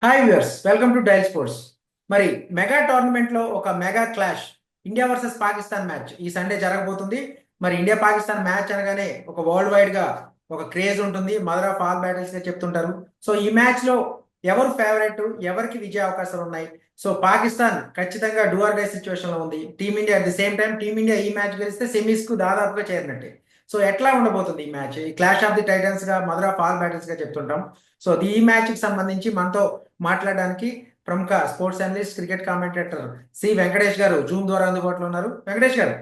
Hi viewers, welcome to dial sports. మరి mega tournament లో ఒక mega clash, India versus Pakistan match ఈ Sunday జరగబోతుంది. మరి ఇండియా పాకిస్తాన్ మ్యాచ్ అనగానే ఒక వరల్డ్ వైడ్ గా ఒక క్రేజ్ ఉంటుంది. మదర్ ఆఫ్ ఆల్ బ్యాటిల్స్ గా చెప్తుంటారు. సో ఈ మ్యాచ్ లో ఎవరు ఫేవరెట్, ఎవరికి విజయ అవకాశాలు ఉన్నాయి? సో పాకిస్తాన్ ఖచ్చితంగా డూ ఆర్ డై సిచ్యువేషన్ లో ఉంది. Team India at the same time team India ఈ మ్యాచ్ గెలిస్తే సెమీస్ కు దాదాపుగా చేరినట్టే. సో ఎట్లా ఉండబోతుంది ఈ మ్యాచ్? ఈ క్లాష్ ఆఫ్ ది టైటన్స్ గా, మదర్ ఆఫ్ ఆల్ బ్యాటిల్స్ గా చెప్తుంటాం. సో ఈ మ్యాచ్ కి సంబంధించి మనతో మాట్లాడడానికి ప్రముఖ sports analyst, cricket commentator C Venkatesh garu Zoom ద్వారా అందుబాటులో ఉన్నారు. వెంకటేష్ గారు,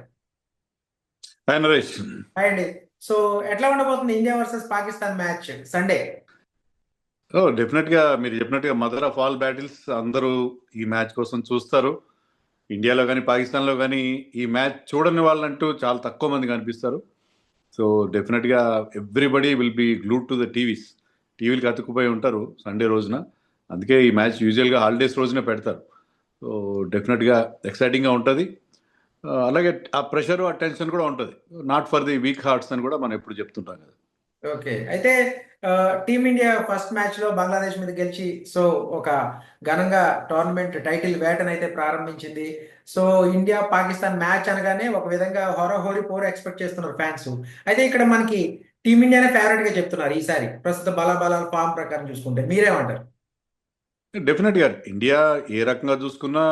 హాయ్ నరేష్. హాయ్ అండి. సో ఎట్లా ఉండబోతుంది India versus Pakistan match Sunday? Definite గా మీరు చెప్పినట్టుగా మదర్ ఆఫ్ ఆల్ బ్యాటిల్స్ అందరూ ఈ మ్యాచ్ కోసం చూస్తారు. ఇండియాలో కానీ పాకిస్తాన్లో కానీ ఈ మ్యాచ్ చూడని వాళ్ళంటూ చాలా తక్కువ మంది కనిపిస్తారు. సో డెఫినెట్ గా everybody will be glued to the టీవీలకు అతుక్కుపోయి ఉంటారు సండే రోజున. అందుకే ఈ మ్యాచ్ యూజువల్గా హాలిడేస్ రోజునే పెడతారు. సో డెఫినెట్ గా ఎక్సైటింగ్ గా ఉంటుంది. అలాగే ఆ ప్రెషర్ ఆ టెన్షన్ కూడా ఉంటుంది. Not for the week hearts అని కూడా మనం ఎప్పుడు చెప్తుంటాం కదా. ఓకే, అయితే టీమిండియా ఫస్ట్ మ్యాచ్ లో బంగ్లాదేశ్ మీద గెలిచి సో ఒక ఘనంగా టోర్నమెంట్ టైటిల్ వేటనైతే ప్రారంభించింది. సో ఇండియా పాకిస్తాన్ మ్యాచ్ అనగానే ఒక విధంగా హోరీ పోరు ఎక్స్పెక్ట్ చేస్తున్నారు ఫ్యాన్స్. అయితే ఇక్కడ మనకి టీమిండియానే ఫేవరెట్ గా చెప్తున్నారు ఈసారి, ప్రస్తుత బలాబలాల ఫామ్ ప్రకారం చూసుకుంటే. మీరేమంటారు? డెఫినెట్గా ఇండియా ఏ రకంగా చూసుకున్నా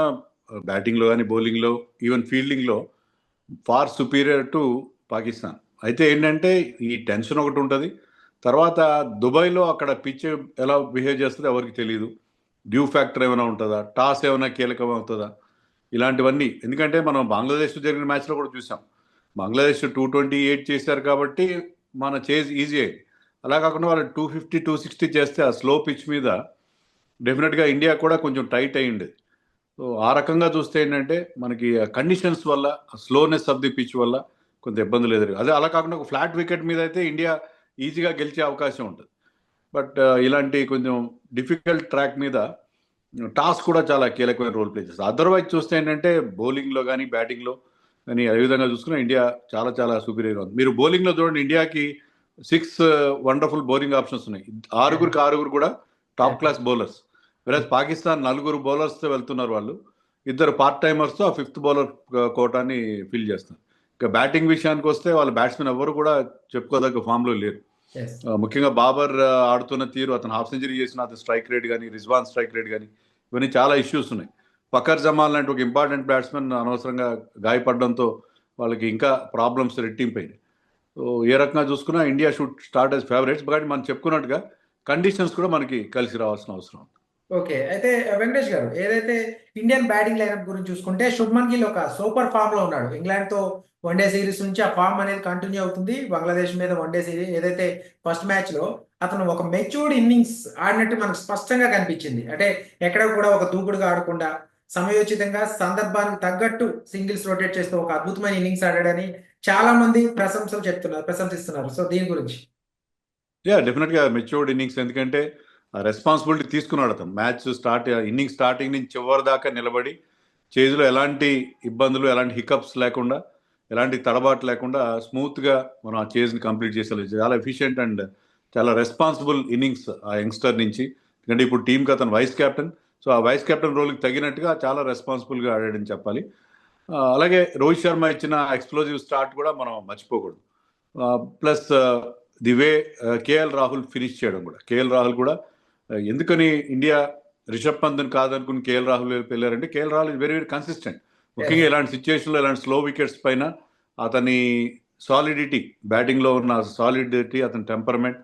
బ్యాటింగ్లో కానీ బౌలింగ్లో ఈవెన్ ఫీల్డింగ్లో ఫార్ సుపీరియర్ టు పాకిస్తాన్. అయితే ఏంటంటే ఈ టెన్షన్ ఒకటి ఉంటుంది. తర్వాత దుబాయ్లో అక్కడ పిచ్ ఎలా బిహేవ్ చేస్తుందో ఎవరికి తెలియదు. డ్యూ ఫ్యాక్టర్ ఏమైనా ఉంటుందా, టాస్ ఏమైనా కీలకం అవుతుందా, ఇలాంటివన్నీ. ఎందుకంటే మనం బంగ్లాదేశ్ జరిగిన మ్యాచ్లో కూడా చూసాం. బంగ్లాదేశ్ 228 చేశారు కాబట్టి మన చేజ్ ఈజీ అయింది. అలా కాకుండా వాళ్ళు 250 260 చేస్తే ఆ స్లో పిచ్ మీద డెఫినెట్గా ఇండియా కూడా కొంచెం టైట్ అయ్యింది. సో ఆ రకంగా చూస్తే ఏంటంటే మనకి కండిషన్స్ వల్ల, స్లోనెస్ ఆఫ్ ది పిచ్ వల్ల కొంత ఇబ్బందులు ఎదురు. అదే అలా కాకుండా ఒక ఫ్లాట్ వికెట్ మీద అయితే ఇండియా ఈజీగా గెలిచే అవకాశం ఉంటుంది. బట్ ఇలాంటి కొంచెం డిఫికల్ట్ ట్రాక్ మీద టాస్ కూడా చాలా కీలకమైన రోల్ ప్లే చేస్తుంది. అదర్వైజ్ చూస్తే ఏంటంటే బౌలింగ్లో కానీ బ్యాటింగ్లో కానీ ఏ విధంగా చూసుకున్నా ఇండియా చాలా చాలా సుపీరియర్ ఉంది. మీరు బౌలింగ్లో చూడండి, ఇండియాకి 6 వండర్ఫుల్ బౌలింగ్ ఆప్షన్స్ ఉన్నాయి. ఆరుగురికి ఆరుగురు కూడా టాప్ క్లాస్ బౌలర్స్. వెరాజ్ పాకిస్తాన్ 4 బౌలర్స్తో వెళ్తున్నారు. వాళ్ళు 2 పార్ట్ టైమర్స్తో ఆ 5th బౌలర్ కోటాని ఫిల్ చేస్తారు. ఇక బ్యాటింగ్ విషయానికి వస్తే వాళ్ళ బ్యాట్స్మెన్ ఎవరు కూడా చెప్పుకోదగ్గ ఫామ్లో లేరు. ముఖ్యంగా బాబర్ ఆడుతున్న తీరు, అతను హాఫ్ సెంచరీ చేసిన అతను స్ట్రైక్ రేట్ కానీ, రిజ్వాన్ స్ట్రైక్ రేట్ కానీ, ఇవన్నీ చాలా ఇష్యూస్ ఉన్నాయి. ఫకర్ జమాల్ లాంటి ఒక ఇంపార్టెంట్ బ్యాట్స్మెన్ అనవసరంగా గాయపడడంతో వాళ్ళకి ఇంకా ప్రాబ్లమ్స్ రెట్టింపైనాయి. సో ఏ రకంగా చూసుకున్నా India should start as favourites. But మనం చెప్పుకున్నట్టుగా కండిషన్స్ కూడా మనకి కలిసి రావాల్సిన అవసరం ఉంది. ఓకే, అయితే వెంకటేష్ గారు, ఏదైతే ఇండియన్ బ్యాటింగ్ లైనప్ గురించి చూసుకుంటే శుభ్మన్ గిల్ ఒక సూపర్ ఫామ్ లో ఉన్నాడు. ఇంగ్లాండ్ తో వన్డే సిరీస్ నుంచి ఆ ఫామ్ అనేది కంటిన్యూ అవుతుంది. బంగ్లాదేశ్ మీద వన్డే సిరీస్ ఏదైతే ఫస్ట్ మ్యాచ్ లో అతను ఒక మెచ్యూర్డ్ ఇన్నింగ్స్ ఆడినట్టు మనకు స్పష్టంగా కనిపించింది. అంటే ఎక్కడ కూడా ఒక దూకుడుగా ఆడకుండా సమయోచితంగా సందర్భానికి తగ్గట్టు సింగిల్స్ రొటేట్ చేస్తూ ఒక అద్భుతమైన ఇన్నింగ్స్ ఆడాడని చాలా మంది ప్రశంసిస్తున్నారు. సో దీని గురించి. డెఫినెట్గా మెచ్యూర్డ్ ఇన్నింగ్స్. ఎందుకంటే ఆ రెస్పాన్సిబిలిటీ తీసుకున్నాడు అతను. మ్యాచ్ ఇన్నింగ్ స్టార్టింగ్ నుంచి చివరి దాకా నిలబడి చేజ్లో ఎలాంటి ఇబ్బందులు, ఎలాంటి హికప్స్ లేకుండా, ఎలాంటి తడబాటు లేకుండా స్మూత్గా మనం ఆ చేజ్ని కంప్లీట్ చేసేది. చాలా ఎఫిషియెంట్ అండ్ చాలా రెస్పాన్సిబుల్ ఇన్నింగ్స్ ఆ యంగ్స్టర్ నుంచి. ఎందుకంటే ఇప్పుడు టీంకి అతను వైస్ కెప్టెన్. సో ఆ వైస్ కెప్టెన్ రోల్కి తగినట్టుగా చాలా రెస్పాన్సిబుల్గా ఆడాడని చెప్పాలి. అలాగే రోహిత్ శర్మ ఇచ్చిన ఎక్స్ప్లోజివ్ స్టార్ట్ కూడా మనం మర్చిపోకూడదు. Plus the way KL Rahul finish చేయడం కూడా. కేఎల్ రాహుల్ కూడా ఎందుకని ఇండియా రిషబ్ పంత్ని కాదనుకుని కేఎల్ రాహుల్ వెళ్ళారంటే, KL Rahul is very very consistent. ముఖ్యంగా ఇలాంటి సిచ్యువేషన్లో, ఇలాంటి స్లో వికెట్స్ పైన అతని సాలిడిటీ, బ్యాటింగ్లో ఉన్న సాలిడిటీ, అతని టెంపర్మెంట్,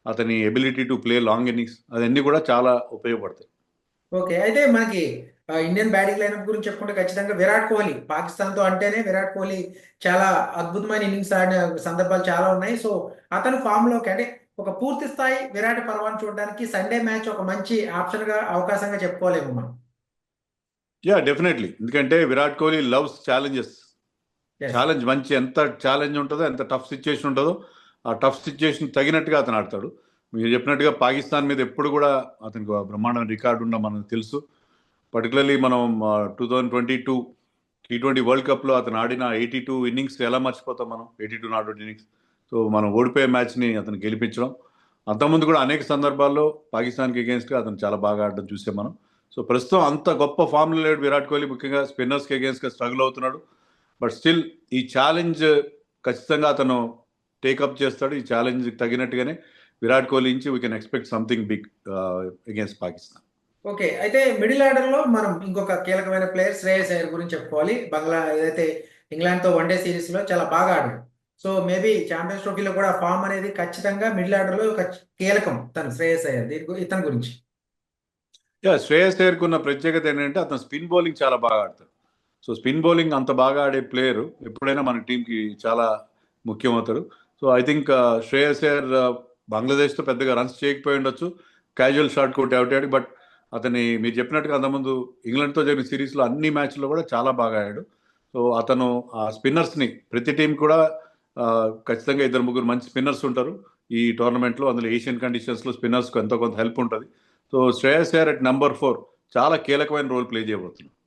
అతని ability to play long innings, అవన్నీ కూడా చాలా ఉపయోగపడతాయి. ఓకే, అయితే మనకి ఇండియన్ బ్యాటింగ్ లైనప్ గురించి చెప్పుకుంటే ఖచ్చితంగా విరాట్ కోహ్లీ. పాకిస్తాన్ తో అంటేనే విరాట్ కోహ్లీ చాలా అద్భుతమైన ఇన్నింగ్స్ ఆడిన సందర్భాలు చాలా ఉన్నాయి. సో అతను ఫామ్ లోకి, అంటే ఒక పూర్తి స్థాయి విరాట్ పర్వాన్ని చూడడానికి సండే మ్యాచ్ ఒక మంచి ఆప్షన్ గా, అవకాశంగా చెప్పుకోలేము మనం. డెఫినెట్లీ. ఎందుకంటే Virat Kohli loves challenges. Yes. Challenge మంచి, ఎంత ఛాలెంజ్ ఉంటుందో, ఎంత టఫ్ సిచ్యుయేషన్ ఉంటుందో ఆ టఫ్ సిచ్యుయేషన్ తగినట్టుగా అతను ఆడతాడు. మీరు చెప్పినట్టుగా పాకిస్తాన్ మీద ఎప్పుడు కూడా అతనికి బ్రహ్మాండమైన రికార్డు ఉన్న మనకు తెలుసు. పర్టికులర్లీ మనం 2022 T20 వరల్డ్ కప్లో అతను ఆడిన 82 ఇన్నింగ్స్ ఎలా మర్చిపోతాం మనం. 82 నాట్ అవుట్ ఇన్నింగ్స్. సో మనం ఓడిపోయే మ్యాచ్ని అతను గెలిపించడం, అంతకుముందు కూడా అనేక సందర్భాల్లో పాకిస్తాన్కి అగేన్స్ట్గా అతను చాలా బాగా ఆడడం చూసాం మనం. సో ప్రస్తుతం అంత గొప్ప ఫామ్లో లేడు విరాట్ కోహ్లీ, ముఖ్యంగా స్పిన్నర్స్కి అగేన్స్ట్గా స్ట్రగుల్ అవుతున్నాడు. బట్ స్టిల్ ఈ ఛాలెంజ్ ఖచ్చితంగా అతను టేకప్ చేస్తాడు. ఈ ఛాలెంజ్ తగినట్టుగానే విరాట్ కోహ్లీ నుంచి we can expect something big against Pakistan. Okay. అయితే మిడిల్ ఆర్డర్ లో మనం ఇంకొక కీలకమైన ప్లేయర్ శ్రేయస్ అయ్యర్ గురించి చెప్పుకోవాలి. బంగ్లా ఏదైతే ఇంగ్లాండ్ తో వన్డే సిరీస్ లో చాలా బాగా ఆడాడు. సో మేబీ ఛాంపియన్స్ ట్రోఫీలో కూడా ఫామ్ అనేది ఖచ్చితంగా మిడిల్ ఆర్డర్ లో ఒక కీలకం తను శ్రేయస్ అయ్యర్. ఇతని గురించి శ్రేయస్ అయ్యర్కి ఉన్న ప్రత్యేకత ఏంటంటే అతను స్పిన్ బౌలింగ్ చాలా బాగా ఆడతాడు. సో స్పిన్ బౌలింగ్ అంత బాగా ఆడే ప్లేయర్ ఎప్పుడైనా మన టీంకి చాలా ముఖ్యమవుతాడు. So I think Shreyas Iyer బంగ్లాదేశ్తో పెద్దగా రన్స్ చేయకపోయి ఉండొచ్చు, క్యాజువల్ షాట్ కొట్టి అవుట్ అయ్యాడు. బట్ అతని మీరు చెప్పినట్టుగా అంతకుముందు ఇంగ్లాండ్తో జరిగిన సిరీస్లో అన్ని మ్యాచ్లో కూడా చాలా బాగా ఆడాడు. సో అతను ఆ స్పిన్నర్స్ని ప్రతి టీం కూడా ఖచ్చితంగా ఇద్దరు ముగ్గురు మంచి స్పిన్నర్స్ ఉంటారు ఈ టోర్నమెంట్లో. అందులో ఏషియన్ కండిషన్స్లో స్పిన్నర్స్కి ఎంతో కొంత హెల్ప్ ఉంటుంది. So Shreyas Iyer at number 4 చాలా కీలకమైన రోల్ ప్లే చేయబోతున్నాడు.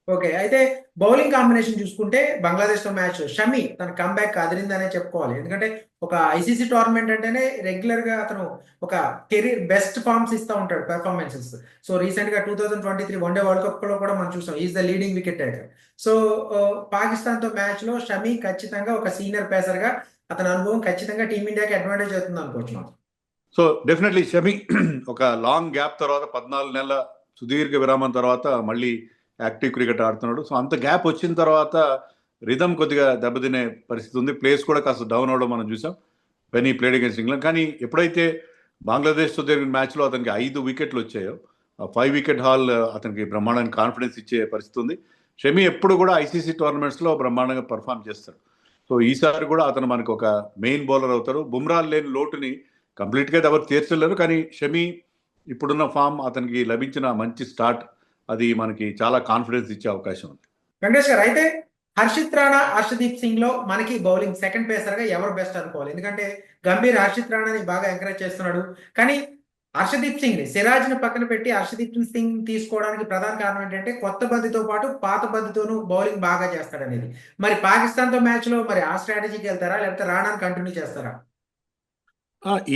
ఓకే. అయితే బౌలింగ్ కాంబినేషన్ చూసుకుంటే బంగ్లాదేశ్ తో మ్యాచ్ షమి తన కంబ్యాక్ అదిరిందనే చెప్పుకోవాలి. ఎందుకంటే ఒక ఐసీసీ టోర్నమెంట్ అంటేనే రెగ్యులర్ గా అతను ఒక కెరీర్ బెస్ట్ ఫార్మ్స్ ఇస్తూ ఉంటాడు, పెర్ఫార్మెన్సెస్. సో రీసెంట్ గా 2023 వన్డే వరల్డ్ కప్ లో కూడా మనం చూసాం is the leading wicket taker. So Pakistan తో మ్యాచ్ లో షమి ఖచ్చితంగా ఒక సీనియర్ పేసర్ గా అతని అనుభవం ఖచ్చితంగా టీమిండియాకి అడ్వాంటేజ్ అవుతుంది అనుకోవచ్చు. సో డెఫినెట్లీ షమి ఒక లాంగ్ గ్యాప్ తర్వాత 14 నెలల సుదీర్ఘ విరామం తర్వాత మళ్ళీ యాక్టివ్ క్రికెట్ ఆడుతున్నాడు. సో అంత గ్యాప్ వచ్చిన తర్వాత రిధమ్ కొద్దిగా దెబ్బతినే పరిస్థితి ఉంది. ప్లేస్ కూడా కాస్త డౌన్ అవడం మనం చూసాం వెన్ ఈ ప్లేడ్ అగేన్స్ట్ ఇంగ్లాండ్. కానీ ఎప్పుడైతే బంగ్లాదేశ్తో జరిగిన మ్యాచ్లో అతనికి 5 వికెట్లు వచ్చాయో, 5 వికెట్ హాల్ అతనికి బ్రహ్మాండానికి కాన్ఫిడెన్స్ ఇచ్చే పరిస్థితి ఉంది. షమి ఎప్పుడు కూడా ఐసీసీ టోర్నమెంట్స్లో బ్రహ్మాండంగా పర్ఫామ్ చేస్తాడు. సో ఈసారి కూడా అతను మనకు ఒక మెయిన్ బౌలర్ అవుతాడు. బుమ్రా లేని లోటుని కంప్లీట్గా ఎవరు తీర్చలేరు. కానీ షమి ఇప్పుడున్న ఫామ్, అతనికి లభించిన మంచి స్టార్ట్, అది మనకి చాలా కాన్ఫిడెన్స్ ఇచ్చే అవకాశం ఉంది. వెంకటేష్ గారు, అయితే హర్షిత్ రాణా, హర్షదీప్ సింగ్ లో మనకి బౌలింగ్ సెకండ్ పేసర్ గా ఎవరు బెస్ట్ అనుకోవాలి? ఎందుకంటే గంభీర్ హర్షిత్ రాణాని బాగా ఎంకరేజ్ చేస్తున్నాడు. కానీ హర్షదీప్ సింగ్ ని, సిరాజ్ ని పక్కన పెట్టి హర్షదీప్ సింగ్ తీసుకోవడానికి ప్రధాన కారణం ఏంటంటే కొత్త బంతితో పాటు పాత బంతితోనూ బౌలింగ్ బాగా చేస్తాడనేది. మరి పాకిస్తాన్ తో మ్యాచ్ లో మరి ఆ స్ట్రాటజీకి వెళ్తారా, లేకపోతే రాణాని కంటిన్యూ చేస్తారా?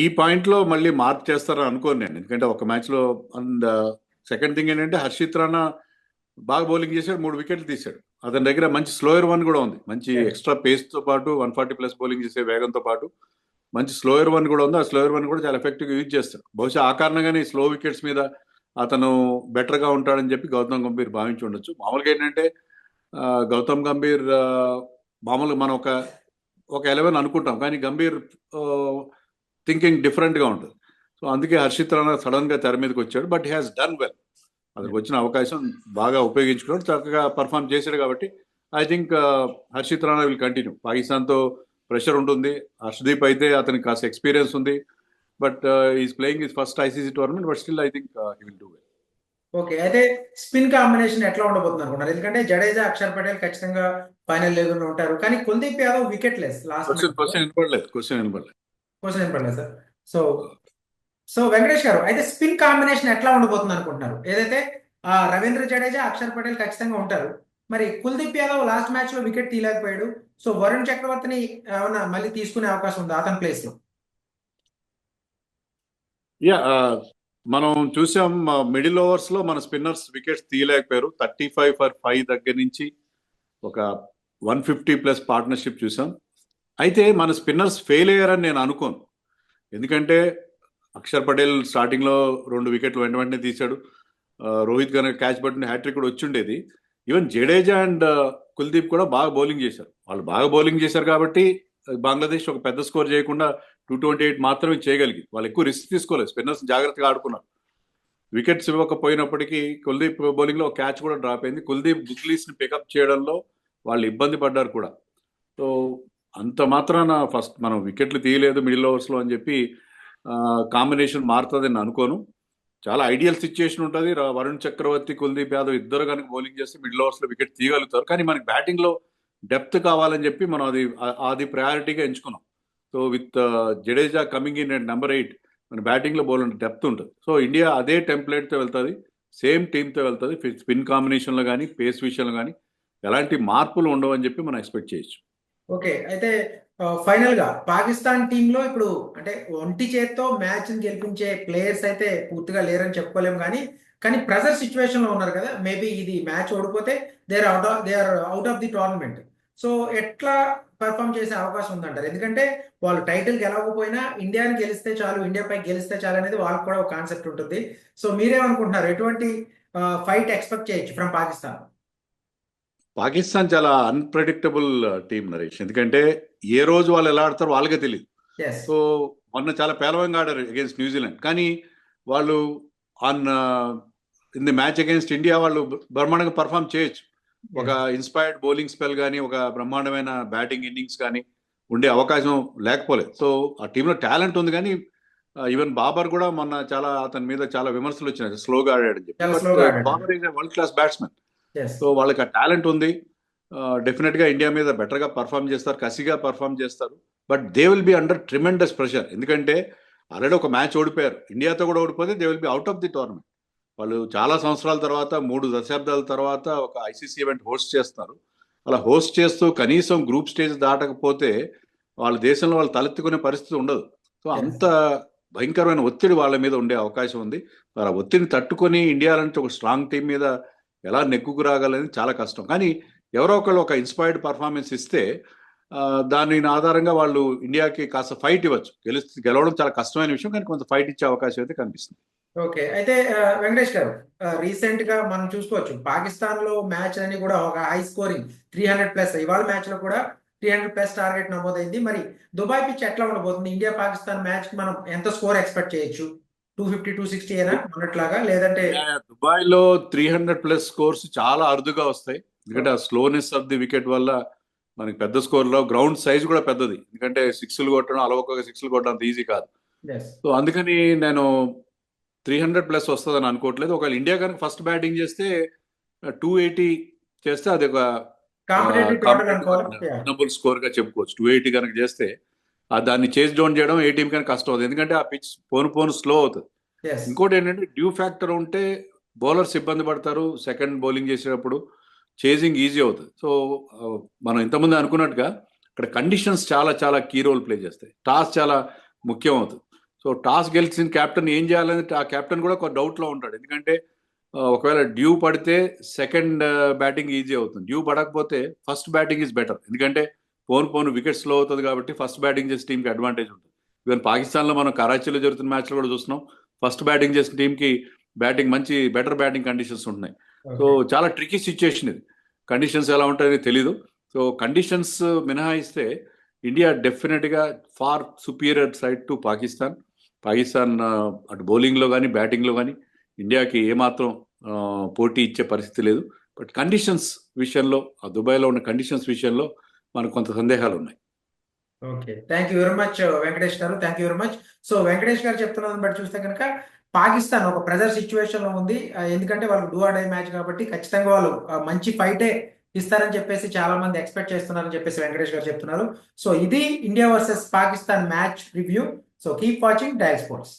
ఈ పాయింట్లో మళ్ళీ మార్క్ చేస్తారని అనుకోను నేను. ఎందుకంటే ఒక మ్యాచ్లో అండ్ సెకండ్ థింగ్ ఏంటంటే హర్షిత్ రాణా బాగా బౌలింగ్ చేశాడు, 3 వికెట్లు తీశాడు. అతని దగ్గర మంచి స్లోయర్ వన్ కూడా ఉంది. మంచి ఎక్స్ట్రా పేస్తో పాటు 140+ బౌలింగ్ చేసే వేగంతో పాటు మంచి స్లోయర్ వన్ కూడా ఉంది. ఆ స్లోయర్ వన్ కూడా చాలా ఎఫెక్టివ్గా యూజ్ చేస్తాడు. బహుశా ఆ కారణంగానే స్లో వికెట్స్ మీద అతను బెటర్గా ఉంటాడని చెప్పి గౌతమ్ గంభీర్ భావించి ఉండొచ్చు. మామూలుగా ఏంటంటే గౌతమ్ గంభీర్ మామూలుగా మనం ఒక 11 అనుకుంటాం, కానీ గంభీర్ థింకింగ్ డిఫరెంట్గా ఉంటుంది. సో అందుకే హర్షిత్ రాణా సడన్గా తెర మీదకి వచ్చాడు. But he has done well. అతనికి వచ్చిన అవకాశం బాగా ఉపయోగించుకున్నాడు, చక్కగా పర్ఫామ్ చేశాడు. కాబట్టి I think Harshit Rana will continue. పాకిస్తాన్తో ప్రెషర్ ఉంటుంది. హర్షదీప్ అయితే అతనికి కాస్త ఎక్స్పీరియన్స్ ఉంది. But is playing his first ICC tournament. But still I think he will do well. Okay. అయితే స్పిన్ కాంబినేషన్ ఎట్లా ఉండబోతుంది అనుకున్నారు? ఎందుకంటే జడేజా, అక్షర్ పటేల్ ఖచ్చితంగా ఫైనల్ లెవెల్లో ఉంటారు. కానీ Kuldeep Yadav wicket less last question వినపడలేదు. క్వశ్చన్ ఏం పడలేదు సార్. సో సో వెంకటేష్ గారు, అయితే స్పిన్ కాంబినేషన్ ఎట్లా ఉండబోతుంది అనుకుంటున్నారు? ఏదైతే రవీంద్ర జడేజా, అక్షర్ పటేల్ ఖచ్చితంగా ఉంటారు. మరి కుల్దీప్ యాదవ్ లాస్ట్ మ్యాచ్ లో వికెట్ తీయలేకపోయాడు. సో వరుణ్ చక్రవర్తిని ఏమన్నా మళ్ళీ తీసుకునే అవకాశం ఉందా అతని ప్లేస్ లో? యా, మనం చూసాం మిడిల్ ఓవర్స్ లో మన స్పిన్నర్స్ వికెట్స్ తీయలేకపోయారు. 35 for 5 దగ్గర నుంచి ఒక 150+ పార్ట్నర్షిప్ చూసాం. అయితే మన స్పిన్నర్స్ ఫెయిల్ అయ్యారని నేను అనుకోను. ఎందుకంటే అక్షర్ పటేల్ స్టార్టింగ్ లో 2 వికెట్లు వెంటనే తీశాడు. రోహిత్ కనుక క్యాచ్ పట్టిన హ్యాట్రిక్ కూడా వచ్చిండేది. ఈవెన్ జడేజా అండ్ కుల్దీప్ కూడా బాగా బౌలింగ్ చేశారు. వాళ్ళు బాగా బౌలింగ్ చేశారు కాబట్టి బంగ్లాదేశ్ ఒక పెద్ద స్కోర్ చేయకుండా 228 మాత్రమే చేయగలిగింది. వాళ్ళు ఎక్కువ రిస్క్ తీసుకోలేదు, స్పిన్నర్స్ జాగ్రత్తగా ఆడుకున్నారు. వికెట్స్ ఇవ్వకపోయినప్పటికీ కుల్దీప్ బౌలింగ్ లో ఒక క్యాచ్ కూడా డ్రాప్ అయింది. కుల్దీప్ బుక్లీస్ ని పికప్ చేయడంలో వాళ్ళు ఇబ్బంది పడ్డారు కూడా. సో అంత మాత్రాన ఫస్ట్ మనం వికెట్లు తీయలేదు మిడిల్ ఓవర్స్ లో అని చెప్పి కాంబినేషన్ మారుతుంది అని అనుకోను. చాలా ఐడియల్ సిచ్యుయేషన్ ఉంటుంది. వరుణ్ చక్రవర్తి, కుల్దీప్ యాదవ్ ఇద్దరు కనుక బౌలింగ్ చేస్తే మిడిల్ ఓవర్స్ లో వికెట్ తీయగలుగుతారు. కానీ మనకి బ్యాటింగ్ లో డెప్త్ కావాలని చెప్పి మనం అది ప్రయారిటీగా ఎంచుకున్నాం. So with Jadeja coming in at number 8 మన బ్యాటింగ్ లో బౌలింగ్ డెప్త్ ఉంటుంది. సో ఇండియా అదే టెంప్లెట్ తో వెళ్తుంది, సేమ్ టీమ్ తో వెళ్తుంది. స్పిన్ కాంబినేషన్ లో కానీ పేస్ విషయంలో కానీ ఎలాంటి మార్పులు ఉండవని చెప్పి మనం ఎక్స్పెక్ట్ చేయొచ్చు. ఓకే. అయితే ఫైనల్ గా పాకిస్తాన్ టీంలో ఇప్పుడు అంటే ఒంటి చేత్తో మ్యాచ్ గెలిపించే ప్లేయర్స్ అయితే పూర్తిగా లేరని చెప్పుకోలేము, కానీ ప్రెజర్ సిచ్యువేషన్ లో ఉన్నారు కదా. మేబీ ఇది మ్యాచ్ ఓడిపోతే they are out of the tournament. So ఎట్లా పెర్ఫామ్ చేసే అవకాశం ఉందంటారు? ఎందుకంటే వాళ్ళు టైటిల్ గెలవకపోయినా ఇండియాని గెలిస్తే చాలు, ఇండియా పై గెలిస్తే చాలు అనేది వాళ్ళకి కూడా ఒక కాన్సెప్ట్ ఉంటుంది. సో మీరేమనుకుంటున్నారు? ఎటువంటి ఫైట్ ఎక్స్పెక్ట్ చేయొచ్చు ఫ్రమ్ పాకిస్తాన్? పాకిస్తాన్ చాలా అన్ప్రెడిక్టబుల్ టీం నరేష్. ఎందుకంటే ఏ రోజు వాళ్ళు ఎలా ఆడతారో వాళ్ళకే తెలియదు. ఎస్. సో మొన్న చాలా పేలవంగా ఆడారు అగేన్స్ట్ న్యూజిలాండ్. కానీ వాళ్ళు on in the match against India వాళ్ళు బ్రహ్మాండంగా పర్ఫామ్ చేయొచ్చు. ఒక ఇన్స్పైర్డ్ బౌలింగ్ స్పెల్ కానీ, ఒక బ్రహ్మాండమైన బ్యాటింగ్ ఇన్నింగ్స్ కానీ ఉండే అవకాశం లేకపోలేదు. సో ఆ టీంలో టాలెంట్ ఉంది, కానీ ఈవెన్ బాబర్ కూడా మొన్న చాలా అతని మీద చాలా విమర్శలు వచ్చినాయి, స్లోగా ఆడాడని చెప్పి. చాలా బట్ స్లోగా ఆడాడు. Babar is world class batsmen. Yes. So వాళ్ళకి ఆ టాలెంట్ ఉంది. డెఫినెట్ గా ఇండియా మీద బెటర్ గా పర్ఫామ్ చేస్తారు, కసిగా పర్ఫామ్ చేస్తారు. But they will be under tremendous pressure. ఎందుకంటే ఆల్రెడీ ఒక మ్యాచ్ ఓడిపోయారు, ఇండియాతో కూడా ఓడిపోతే they will be out of the tournament. వాళ్ళు చాలా సంవత్సరాల తర్వాత, 3 దశాబ్దాల తర్వాత ఒక ఐసీసీ ఈవెంట్ హోస్ట్ చేస్తారు. అలా హోస్ట్ చేస్తూ కనీసం గ్రూప్ స్టేజ్ దాటకపోతే వాళ్ళ దేశంలో వాళ్ళు తలెత్తుకునే పరిస్థితి ఉండదు. So Yes. అంత భయంకరమైన ఒత్తిడి వాళ్ళ మీద ఉండే అవకాశం ఉంది. మరి ఆ ఒత్తిడిని తట్టుకొని ఇండియా లాంటి ఒక స్ట్రాంగ్ టీం మీద ఎలా నెగ్గుకు రాగలనేది చాలా కష్టం. కానీ ఎవరో ఒకళ్ళు ఒక ఇన్స్పైర్డ్ పర్ఫార్మెన్స్ ఇస్తే దాని ఆధారంగా వాళ్ళు ఇండియాకి కాస్త ఫైట్ ఇవ్వచ్చు. గెలవడం చాలా కష్టమైన విషయం, కానీ కొంత ఫైట్ ఇచ్చే అవకాశం అయితే కనిపిస్తుంది. ఓకే. అయితే వెంకటేష్ గారు, రీసెంట్ గా మనం చూసుకోవచ్చు పాకిస్తాన్ లో మ్యాచ్ అని కూడా ఒక హై స్కోరింగ్ 300+. ఇవాళ మ్యాచ్ లో కూడా 300+ టార్గెట్ నమోదైంది. మరి దుబాయ్ పిచ్ ఎట్లా ఉండబోతుంది? ఇండియా పాకిస్తాన్ మ్యాచ్ కి మనం ఎంత స్కోర్ ఎక్స్పెక్ట్ చేయొచ్చు? 250, 260 ఏనా మొన్నట్లాగా, లేదంటే? దుబాయ్ లో 300+ స్కోర్స్ చాలా అరుదుగా వస్తాయి. ఎందుకంటే ఆ స్లోనెస్ ఆఫ్ ది వికెట్ వల్ల మనకి పెద్ద స్కోర్ లో గ్రౌండ్ సైజ్ కూడా పెద్దది. ఎందుకంటే సిక్స్లు కొట్టడం, అలవోకగా సిక్స్లు కొట్టడం అంత ఈజీ కాదు. ఎస్. సో అందుకని నేను 300+ వస్తుందని అనుకోవట్లేదు. ఒకవేళ ఇండియా కనుక ఫస్ట్ బ్యాటింగ్ చేస్తే 280 చేస్తే అది ఒక కాంపిటేటివ్ టోటల్ అనుకోవాలి. వినబుల్ స్కోర్ గా చెప్పుకోవచ్చు. 280 కనుక చేస్తే దాన్ని చేజ్ డౌన్ చేయడం ఏ టీం కనుక కష్టం అవుతుంది. ఎందుకంటే ఆ పిచ్ పోను స్లో అవుతుంది. ఎస్. ఇంకోటి ఏంటంటే డ్యూ ఫ్యాక్టర్ ఉంటే బౌలర్స్ ఇబ్బంది పడతారు. సెకండ్ బౌలింగ్ చేసేటప్పుడు చేజింగ్ ఈజీ అవుతుంది. సో మనం ఇంతకుముందు అనుకున్నట్టుగా ఇక్కడ కండిషన్స్ చాలా చాలా కీ రోల్ ప్లే చేస్తాయి. టాస్ చాలా ముఖ్యం అవుతుంది. సో టాస్ గెలిచిన కెప్టెన్ ఏం చేయాలని ఆ కెప్టెన్ కూడా ఒక డౌట్ లో ఉంటాడు. ఎందుకంటే ఒకవేళ డ్యూ పడితే సెకండ్ బ్యాటింగ్ ఈజీ అవుతుంది, డ్యూ పడకపోతే ఫస్ట్ బ్యాటింగ్ ఈజ్ బెటర్. ఎందుకంటే పోను వికెట్ స్లో అవుతుంది కాబట్టి ఫస్ట్ బ్యాటింగ్ చేసే టీంకి అడ్వాంటేజ్ ఉంటుంది. ఈవెన్ పాకిస్తాన్లో మనం కరాచీలో జరుగుతున్న మ్యాచ్లో కూడా చూస్తున్నాం, ఫస్ట్ బ్యాటింగ్ చేసిన టీంకి మంచి బెటర్ బ్యాటింగ్ కండిషన్స్ ఉంటున్నాయి. సో చాలా ట్రికీ సిచ్యుయేషన్ ఇది. కండిషన్స్ ఎలా ఉంటాయని తెలీదు. సో కండిషన్స్ మినహాయిస్తే ఇండియా డెఫినెట్గా far superior side to Pakistan. అటు బౌలింగ్లో కానీ బ్యాటింగ్లో కానీ ఇండియాకి ఏమాత్రం పోటీ ఇచ్చే పరిస్థితి లేదు. బట్ కండిషన్స్ విషయంలో, ఆ దుబాయ్లో ఉన్న కండిషన్స్ విషయంలో మనకు కొంత సందేహాలు ఉన్నాయి. Okay. Thank you very much Venkatesh గారు. Thank you very much. So Venkatesh గారు చెప్తున్నదాన్ని బట్టి చూస్తే కనుక పాకిస్తాన్ ఒక ప్రెజర్ సిచ్యువేషన్ లో ఉంది. ఎందుకంటే వాళ్ళు డూ ఆర్ డై మ్యాచ్ కాబట్టి ఖచ్చితంగా వాళ్ళు మంచి ఫైటే ఇస్తారని చెప్పేసి చాలా మంది ఎక్స్పెక్ట్ చేస్తున్నారని చెప్పేసి వెంకటేష్ గారు చెప్తున్నారు. సో ఇది India versus Pakistan match review. So keep watching dial sports.